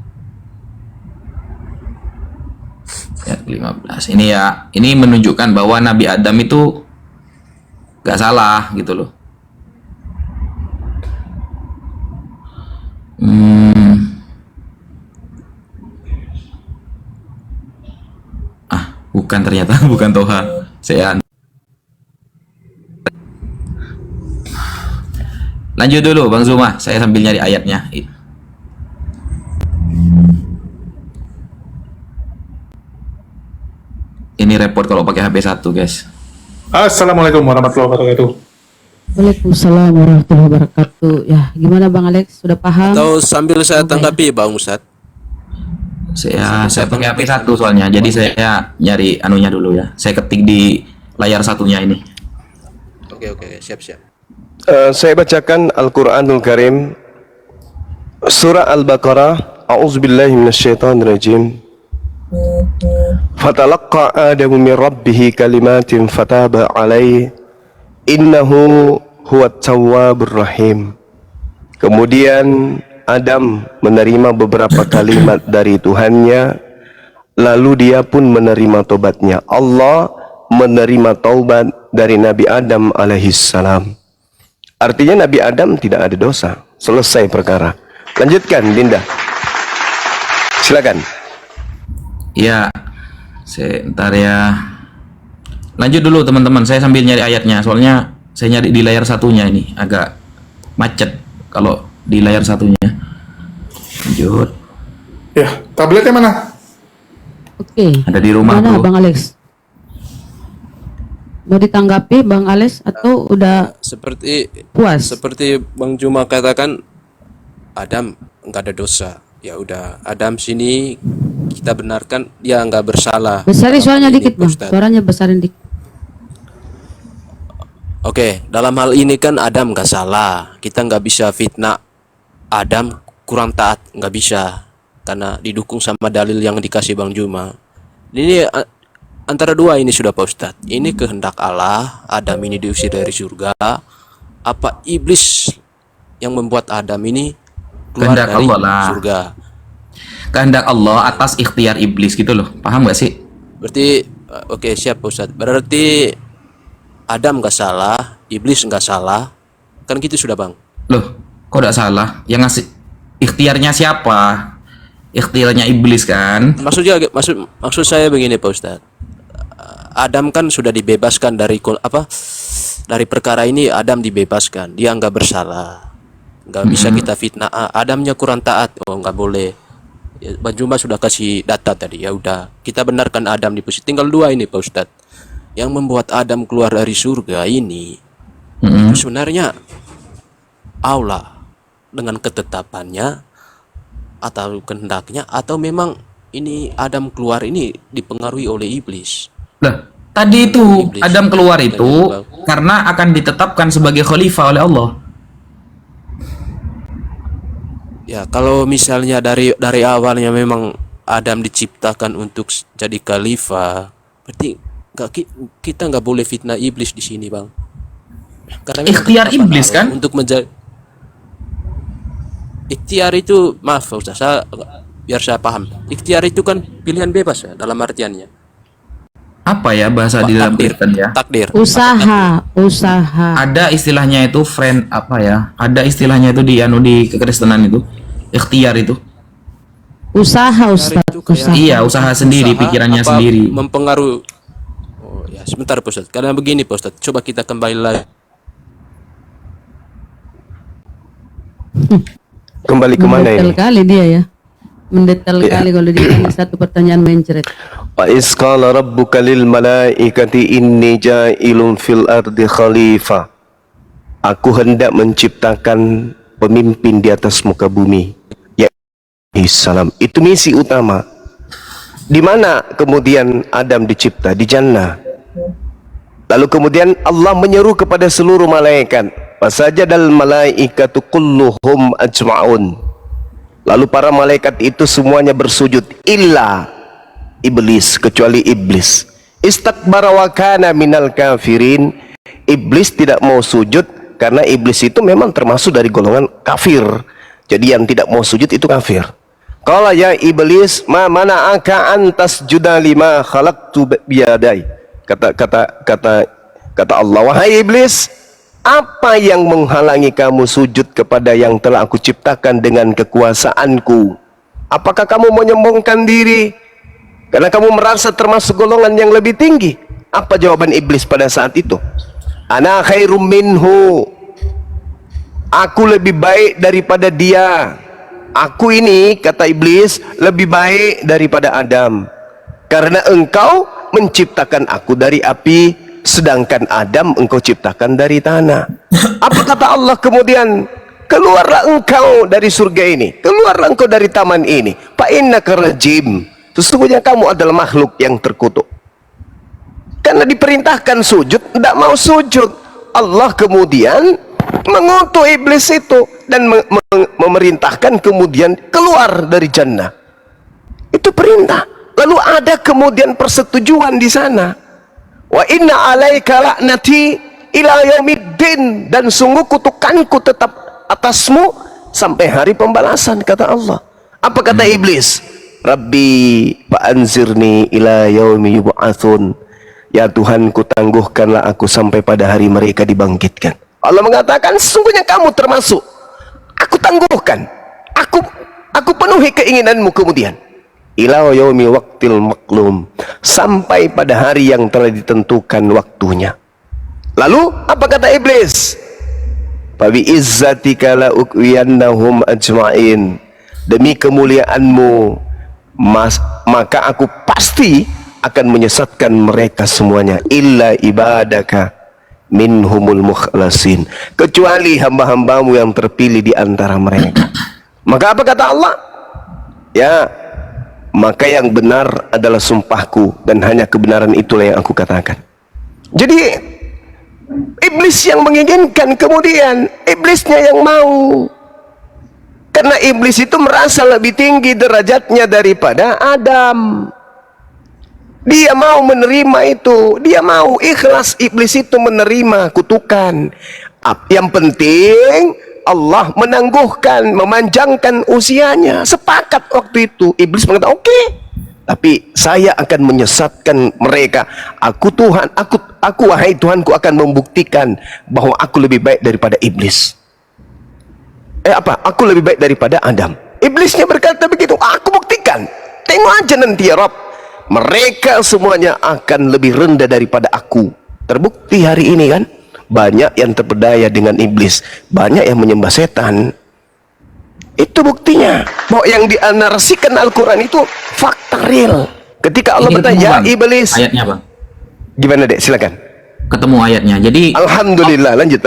S2: Ayat 15. Ini ya, ini menunjukkan bahwa Nabi Adam itu gak salah gitu loh. Bukan ternyata, bukan Toha. Saya lanjut dulu Bang Zuma, saya sambil nyari ayatnya. Ini repot kalau pakai HP 1, guys.
S8: Assalamualaikum warahmatullahi wabarakatuh.
S3: Waalaikumsalam warahmatullahi wabarakatuh. Ya, gimana Bang Alex? Sudah paham?
S7: Atau sambil saya tanggapi Bang Ustadz?
S2: Saya pakai HP 1 soalnya. Jadi saya nyari anunya dulu ya. Saya ketik di layar satunya ini.
S7: Oke, siap.
S1: Saya bacakan Al-Quranul Karim, surah Al-Baqarah. A'udzubillahi minasyaitonirrajim. Fatalaqqa Adamu min Rabbih kalimatin fataba alaihi innahu huwat tawwabur rahim. Kemudian Adam menerima beberapa kalimat dari Tuhannya, lalu dia pun menerima tobatnya. Allah menerima taubat dari Nabi Adam alaihissalam. Artinya Nabi Adam tidak ada dosa. Selesai perkara. Lanjutkan Dinda. Silakan.
S2: Ya, sebentar ya. Lanjut dulu teman-teman, saya sambil nyari ayatnya. Soalnya saya nyari di layar satunya ini, agak macet kalau di layar satunya. Lanjut.
S8: Ya, tabletnya mana?
S3: Oke.
S2: Ada di rumah
S3: Mana
S2: tuh.
S3: Bang Alex? Mau ditanggapi Bang Alex atau udah puas?
S7: Seperti Bang Juma katakan, Adam nggak ada dosa. Ya udah, Adam sini kita benarkan dia nggak bersalah.
S3: Besarin
S7: dalam
S3: suaranya
S7: hal ini,
S3: dikit Bang.
S7: Ustadz.
S3: Suaranya besarin dikit.
S7: Oke, dalam hal ini kan Adam nggak salah. Kita nggak bisa fitnah Adam kurang taat, nggak bisa, karena didukung sama dalil yang dikasih Bang Juma. Ini antara dua ini sudah Pak Ustadz. Ini kehendak Allah, Adam ini diusir dari surga. Apa iblis yang membuat Adam ini keluar
S2: Kehendak
S7: dari
S2: Allah lah.
S7: surga?
S2: Kehendak Allah atas ikhtiar iblis gitu loh. Paham gak sih?
S7: Berarti oke, siap Pak Ustadz. Berarti Adam nggak salah, iblis nggak salah, kan gitu sudah Bang.
S2: Loh, kok gak salah? Yang ngasih ikhtiarnya siapa? Ikhtiarnya iblis kan?
S7: Maksud saya begini Pak Ustadz. Adam kan sudah dibebaskan dari dari perkara ini. Adam dibebaskan, dia nggak bersalah, nggak bisa kita fitnah. Adamnya kurang taat, oh nggak boleh. Ya, Bang Juma sudah kasih data tadi, ya udah kita benarkan Adam di posisi. Tinggal dua ini Pak Ustadz, yang membuat Adam keluar dari surga ini itu sebenarnya Allah dengan ketetapannya atau kehendaknya, atau memang ini Adam keluar ini dipengaruhi oleh iblis.
S2: Lah, tadi itu
S7: Iblis.
S2: Adam keluar itu
S7: Bang.
S2: karena akan ditetapkan sebagai khalifah oleh Allah.
S7: Ya, kalau misalnya dari awalnya memang Adam diciptakan untuk jadi khalifah, berarti kita nggak boleh fitnah iblis di sini, Bang. Karena memang
S2: Ikhtiar
S7: ketetapan
S2: iblis
S7: Allah
S2: kan?
S7: untuk menjadi ikhtiar itu, maaf Ustaz, saya biar saya paham. Ikhtiar itu kan pilihan bebas ya dalam artiannya.
S2: Apa ya bahasa di dalam
S7: Takdir,
S2: Kristen ya?
S7: takdir.
S3: Usaha.
S2: Ada istilahnya itu friend apa ya? Ada istilahnya itu di kekristenan itu. Ikhtiar itu.
S3: Usaha, Ustaz.
S7: Itu kayak-
S3: Usaha.
S2: Iya, usaha sendiri,
S7: Usaha
S2: pikirannya
S7: apa
S2: sendiri.
S7: mempengaruhi. Oh ya, sebentar Pak Ustadz. Karena begini Pak Ustadz, coba kita kembali lagi.
S1: Kembali kemana
S3: Mendetail
S1: ini?
S3: kali dia ya. Mendetail
S1: Iya.
S3: kali kalau dia tanya satu pertanyaan mencret.
S1: Wa iz qala rabbuka lil malaikati inni ja'ilun fil ardi khalifah. Aku hendak menciptakan pemimpin di atas muka bumi. Ya salam. Itu misi utama. Di mana kemudian Adam dicipta? Di jannah. Lalu kemudian Allah menyeru kepada seluruh malaikat. Fasajadal malaikatu kulluhum ajma'un. Lalu para malaikat itu semuanya bersujud illa iblis, kecuali iblis. Istakbara wa kana minal kafirin. Iblis tidak mau sujud karena iblis itu memang termasuk dari golongan kafir. Jadi yang tidak mau sujud itu kafir. Qala ya iblis ma mana'aka an tasjuda lima khalaqtu biyadai. Kata Allah, wahai iblis, apa yang menghalangi kamu sujud kepada yang telah aku ciptakan dengan kekuasaanku? Apakah kamu menyombongkan diri karena kamu merasa termasuk golongan yang lebih tinggi? Apa jawaban iblis pada saat itu? Ana khairum minhu. Aku lebih baik daripada dia. Aku ini, kata iblis, lebih baik daripada Adam. Karena engkau menciptakan aku dari api, sedangkan Adam engkau ciptakan dari tanah. Apa kata Allah kemudian? Keluarlah engkau dari surga ini, keluarlah engkau dari taman ini. Fa innaka rajim. Sesungguhnya kamu adalah makhluk yang terkutuk. Karena diperintahkan sujud, tidak mau sujud. Allah kemudian mengutuk iblis itu dan memerintahkan kemudian keluar dari jannah. Itu perintah. Lalu ada kemudian persetujuan di sana. Wa inna alaika la'nati ila yaumiddin, dan sungguh kutukanku tetap atasmu sampai hari pembalasan, kata Allah. Apa kata iblis? Rabbi fa'anzirni ila yaumi yub'atsun. Ya Tuhanku, tangguhkanlah aku sampai pada hari mereka dibangkitkan. Allah mengatakan, sesungguhnya kamu termasuk. Aku tangguhkan. Aku penuhi keinginanmu kemudian. Ila yaumi waqtil maklum, sampai pada hari yang telah ditentukan waktunya. Lalu apa kata iblis? Fa bi izzatika la uqwiyannahum ajma'in. Demi kemuliaanmu, maka aku pasti akan menyesatkan mereka semuanya, illa ibadaka minhumul mukhlasin, kecuali hamba-hambamu yang terpilih di antara mereka. Maka apa kata Allah? Ya, maka yang benar adalah sumpahku, dan hanya kebenaran itulah yang aku katakan. Jadi iblis yang menginginkan, kemudian iblisnya yang mau. Karena iblis itu merasa lebih tinggi derajatnya daripada Adam. Dia mau menerima itu, dia mau ikhlas iblis itu menerima kutukan. Yang penting Allah menangguhkan, memanjangkan usianya. Sepakat waktu itu iblis mengatakan, oke, tapi saya akan menyesatkan mereka. Aku Tuhan, aku wahai Tuhanku akan membuktikan bahwa aku lebih baik daripada iblis. Aku lebih baik daripada Adam. Iblisnya berkata begitu. Aku buktikan. Tengok aja nanti ya Rabb, mereka semuanya akan lebih rendah daripada aku. Terbukti hari ini kan, banyak yang terpedaya dengan iblis, banyak yang menyembah setan. Itu buktinya bahwa yang dinarasikan Al-Quran itu fakta real. Ketika Allah
S2: Ini
S1: bertanya,
S2: ketemu,
S1: ya
S2: Bang,
S1: iblis.
S2: ayatnya Bang,
S1: Gimana dek, silakan.
S2: ketemu ayatnya. Jadi
S1: Alhamdulillah, lanjut.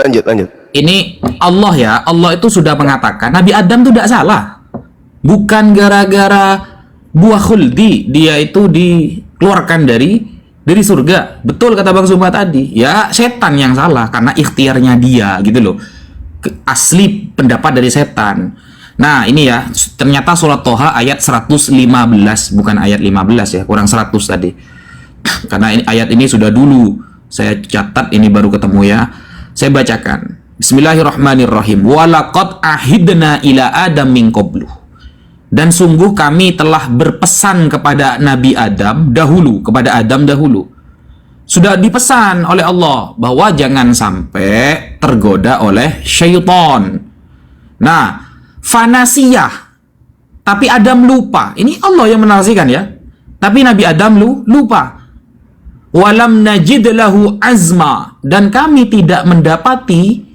S2: ini Allah ya, Allah itu sudah mengatakan Nabi Adam itu tidak salah. Bukan gara-gara buah khuldi dia itu dikeluarkan dari surga. Betul kata Bang Zuma tadi. Ya setan yang salah karena ikhtiarnya dia gitu loh. Asli pendapat dari setan. Nah ini ya, ternyata surat Toha ayat 115, bukan ayat 15 ya, kurang 100 tadi. Karena ayat ini sudah dulu saya catat, ini baru ketemu ya. Saya bacakan. Bismillahirrahmanirrahim. Walaqad ahidna ila Adam min qablu. Dan sungguh kami telah berpesan kepada Nabi Adam dahulu, sudah dipesan oleh Allah bahwa jangan sampai tergoda oleh syaitan. Nah, fanasiyah, tapi Adam lupa. Ini Allah yang menarasikan ya. Tapi Nabi Adam lupa. Walam najid lahu azma, dan kami tidak mendapati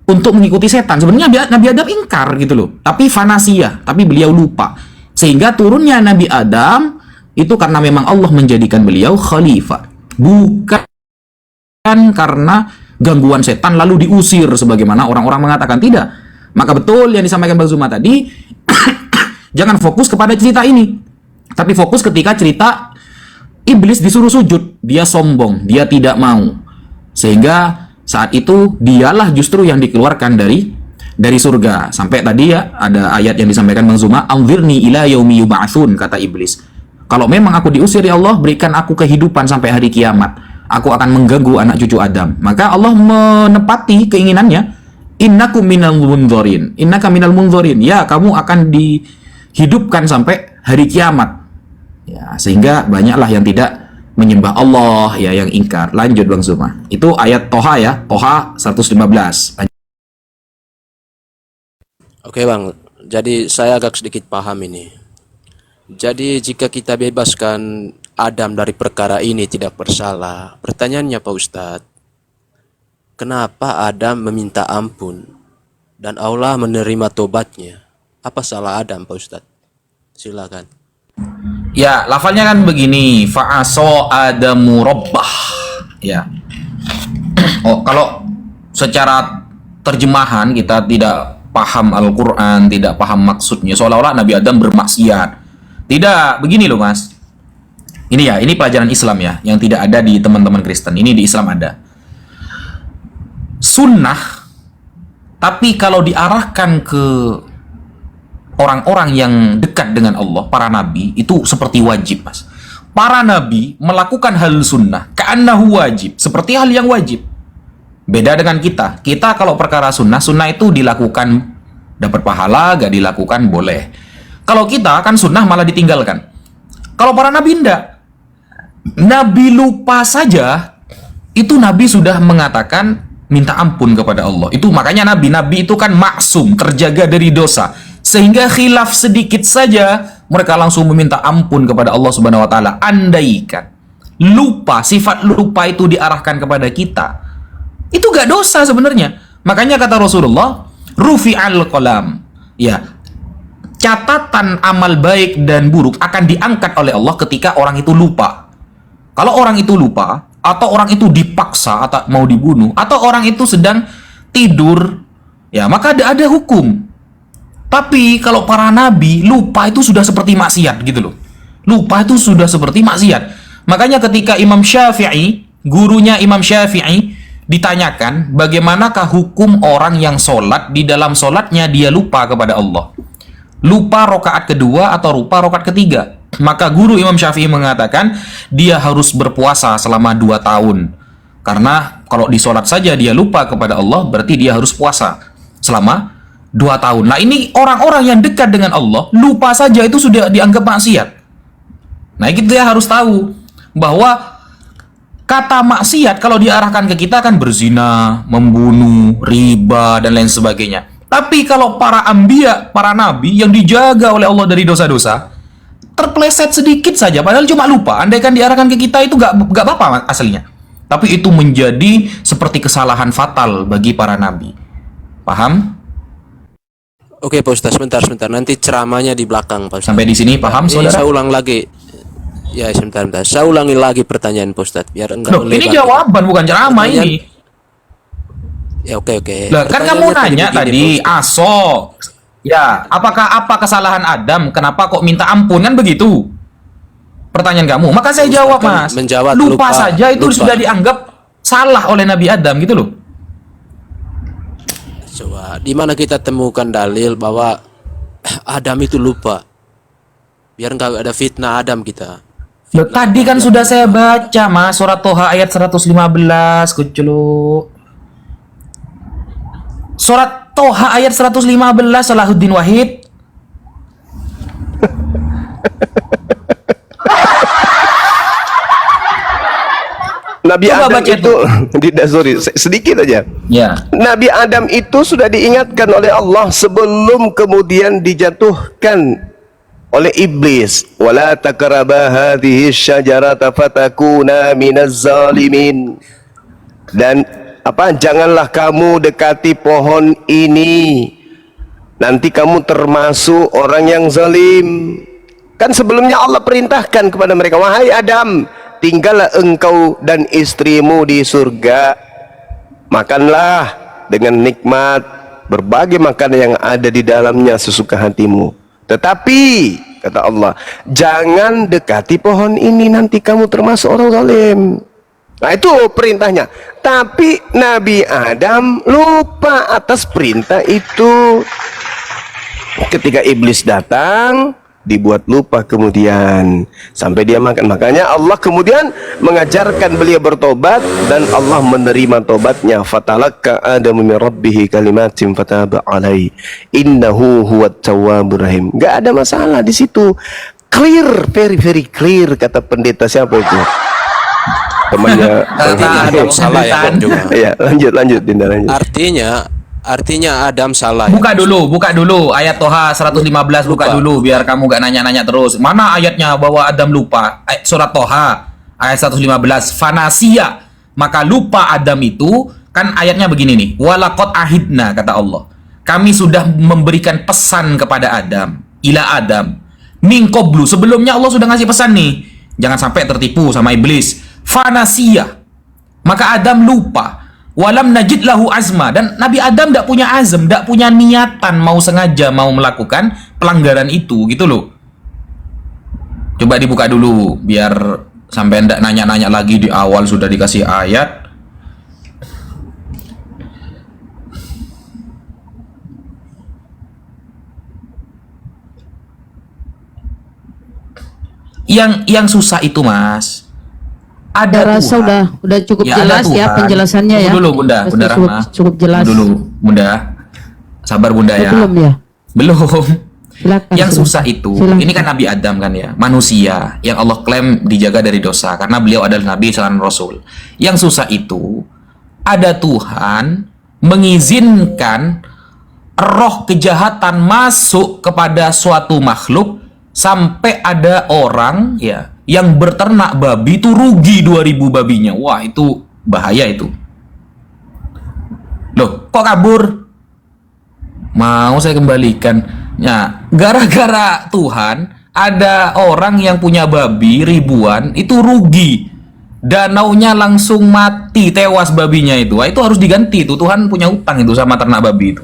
S2: untuk mengikuti setan. Sebenarnya Nabi Adam ingkar gitu loh. Tapi fanasiyah, tapi beliau lupa. Sehingga turunnya Nabi Adam itu karena memang Allah menjadikan beliau khalifah. Bukan karena gangguan setan lalu diusir sebagaimana orang-orang mengatakan. Tidak. Maka betul yang disampaikan Bang Zuma tadi, jangan fokus kepada cerita ini. Tapi fokus ketika cerita iblis disuruh sujud. Dia sombong, dia tidak mau. Sehingga saat itu dialah justru yang dikeluarkan dari surga. Sampai tadi ya ada ayat yang disampaikan Bang Zuma, anzirni ila yaumi yub'atsun, kata iblis. Kalau memang aku diusir ya Allah, berikan aku kehidupan sampai hari kiamat. Aku akan mengganggu anak cucu Adam. Maka Allah menepati keinginannya. Innaka minal munzorin. Ya, kamu akan dihidupkan sampai hari kiamat. Ya, sehingga banyaklah yang tidak menyembah Allah, ya, yang ingkar. Lanjut Bang Zuma. Itu ayat Toha ya, Toha 115.
S7: Oke Bang, jadi saya agak sedikit paham ini. Jadi jika kita bebaskan Adam dari perkara ini tidak bersalah, pertanyaannya Pak Ustadz, kenapa Adam meminta ampun dan Allah menerima tobatnya? Apa salah Adam Pak Ustadz? Silakan.
S2: Ya, lafalnya kan begini, fa'aso adamu rabbah. Ya. Oh, kalau secara terjemahan kita tidak paham Al-Quran, tidak paham maksudnya, seolah-olah Nabi Adam bermaksiat. Tidak, begini loh Mas. Ini ya, ini pelajaran Islam ya, yang tidak ada di teman-teman Kristen. Ini di Islam ada. Sunnah, tapi kalau diarahkan ke orang-orang yang dekat dengan Allah, para nabi, itu seperti wajib Mas. Para nabi melakukan hal sunnah ka'annahu wajib, seperti hal yang wajib. Beda dengan kita. Kita kalau perkara sunnah itu dilakukan dapat pahala, gak dilakukan boleh. Kalau kita kan sunnah malah ditinggalkan. Kalau para nabi enggak. Nabi lupa saja, itu Nabi sudah mengatakan minta ampun kepada Allah. Itu makanya nabi-nabi itu kan maksum, terjaga dari dosa. Sehingga khilaf sedikit saja mereka langsung meminta ampun kepada Allah Subhanahu wa taala. Andaikan lupa, sifat lupa itu diarahkan kepada kita, itu gak dosa sebenarnya. Makanya kata Rasulullah, rufi'al qalam. Ya, catatan amal baik dan buruk akan diangkat oleh Allah ketika orang itu lupa. Kalau orang itu lupa, atau orang itu dipaksa atau mau dibunuh, atau orang itu sedang tidur, ya maka ada hukum. Tapi kalau para nabi lupa itu sudah seperti maksiat gitu loh. Lupa itu sudah seperti maksiat. Makanya ketika Imam Syafi'i, gurunya Imam Syafi'i, ditanyakan bagaimanakah hukum orang yang sholat, di dalam sholatnya dia lupa kepada Allah, lupa rokaat kedua atau lupa rokaat ketiga. Maka guru Imam Syafi'i mengatakan dia harus berpuasa selama 2 tahun. Karena kalau di sholat saja dia lupa kepada Allah, berarti dia harus puasa selama 2 tahun. Nah ini orang-orang yang dekat dengan Allah, lupa saja itu sudah dianggap maksiat. Nah kita harus tahu bahwa kata maksiat kalau diarahkan ke kita kan berzina, membunuh, riba, dan lain sebagainya. Tapi kalau para anbiya, para nabi yang dijaga oleh Allah dari dosa-dosa, terpleset sedikit saja, padahal cuma lupa. Andaikan diarahkan ke kita itu gak apa-apa aslinya. Tapi itu menjadi seperti kesalahan fatal bagi para nabi. Paham?
S7: Oke Pak Ustadz, sebentar. Nanti ceramahnya di belakang Pak Ustadz.
S2: Sampai di sini paham
S7: Ini
S2: saudara?
S7: saya ulang lagi. Ya sebentar. Saya ulangi lagi pertanyaan Pak Ustadz biar enggak
S2: Loh, ini
S7: melebar.
S2: jawaban bukan ceramah ini.
S7: Ya oke.
S2: Lah, kan kamu nanya tadi, aso. Ya, apa kesalahan Adam? Kenapa kok minta ampun? Kan begitu pertanyaan kamu. Maka saya jawab, Mas.
S7: Menjawab,
S2: lupa saja itu
S7: lupa.
S2: sudah dianggap salah oleh Nabi Adam gitu loh.
S7: Coba, di mana kita temukan dalil bahwa Adam itu lupa? Biar nggak ada fitnah Adam kita.
S2: Loh, tadi kan sudah saya baca, Mas, surat Toha ayat 115, kuculuk. Surat Toha ayat 115, Salahuddin Wahid.
S1: Nabi
S2: Coba
S1: Adam
S2: baca
S1: itu, tidak, sorry, sedikit aja.
S2: Ya.
S1: Nabi Adam itu sudah diingatkan oleh Allah sebelum kemudian dijatuhkan oleh iblis. Wala taqraba hadhihi syajarata fatakuna minaz zalimin. Dan apa? Janganlah kamu dekati pohon ini. Nanti kamu termasuk orang yang zalim. Kan sebelumnya Allah perintahkan kepada mereka, wahai Adam, tinggallah engkau dan istrimu di surga, makanlah dengan nikmat berbagai makanan yang ada di dalamnya sesuka hatimu, tetapi kata Allah, jangan dekati pohon ini, nanti kamu termasuk orang zalim. Nah, itu perintahnya. Tapi Nabi Adam lupa atas perintah itu. Ketika iblis datang, dibuat lupa kemudian sampai dia makan. Makanya Allah kemudian mengajarkan beliau bertobat dan Allah menerima tobatnya. Fatalaqqa Adamu min rabbih kalimatin fataba alaihi innahu huwat tawwabur rahim. Enggak ada masalah di situ. Clear, very very clear, kata pendeta siapa itu? Temannya
S7: Adam salah ya juga.
S1: Iya, lanjut Dinda, lanjut.
S7: Artinya Adam salah.
S2: Buka dulu ayat Toha 115, buka dulu biar kamu gak nanya-nanya terus. Mana ayatnya bahwa Adam lupa? Surat Toha ayat 115, fanasia, maka lupa Adam itu. Kan ayatnya begini nih, walaqad ahidna, kata Allah, kami sudah memberikan pesan kepada Adam, ila Adam min qablu, sebelumnya Allah sudah ngasih pesan nih, jangan sampai tertipu sama iblis. Fanasia, maka Adam lupa. Walam najid lahu azma, dan Nabi Adam tidak punya azam, tidak punya niatan mau sengaja mau melakukan pelanggaran itu, gitu loh. Coba dibuka dulu biar sampai ndak nanya-nanya lagi, di awal sudah dikasih ayat. Yang susah itu, Mas, ada
S3: Rasa udah cukup
S2: Ya, ada
S3: jelas ya
S2: Tuhan.
S3: penjelasannya ya.
S2: Tunggu dulu, Bunda,
S3: Rasa
S2: Bunda
S3: cukup,
S2: Rahma.
S3: cukup jelas.
S2: Tunggu dulu, Bunda. Sabar, Bunda, ya.
S3: Belum ya?
S2: Belum.
S3: Silakan.
S2: Yang
S3: silakan.
S2: susah itu,
S3: Silakan.
S2: ini kan Nabi Adam kan ya, manusia yang Allah klaim dijaga dari dosa karena beliau adalah Nabi dan Rasul. Yang susah itu, ada Tuhan mengizinkan roh kejahatan masuk kepada suatu makhluk sampai ada orang ya yang berternak babi itu rugi 2000 babinya. Wah, itu bahaya itu. Loh, kok kabur? Mau saya kembalikan. Ya, gara-gara Tuhan ada orang yang punya babi ribuan itu rugi. Danaunya langsung mati, tewas babinya itu. Wah, itu harus diganti itu. Tuhan punya utang itu sama ternak babi itu.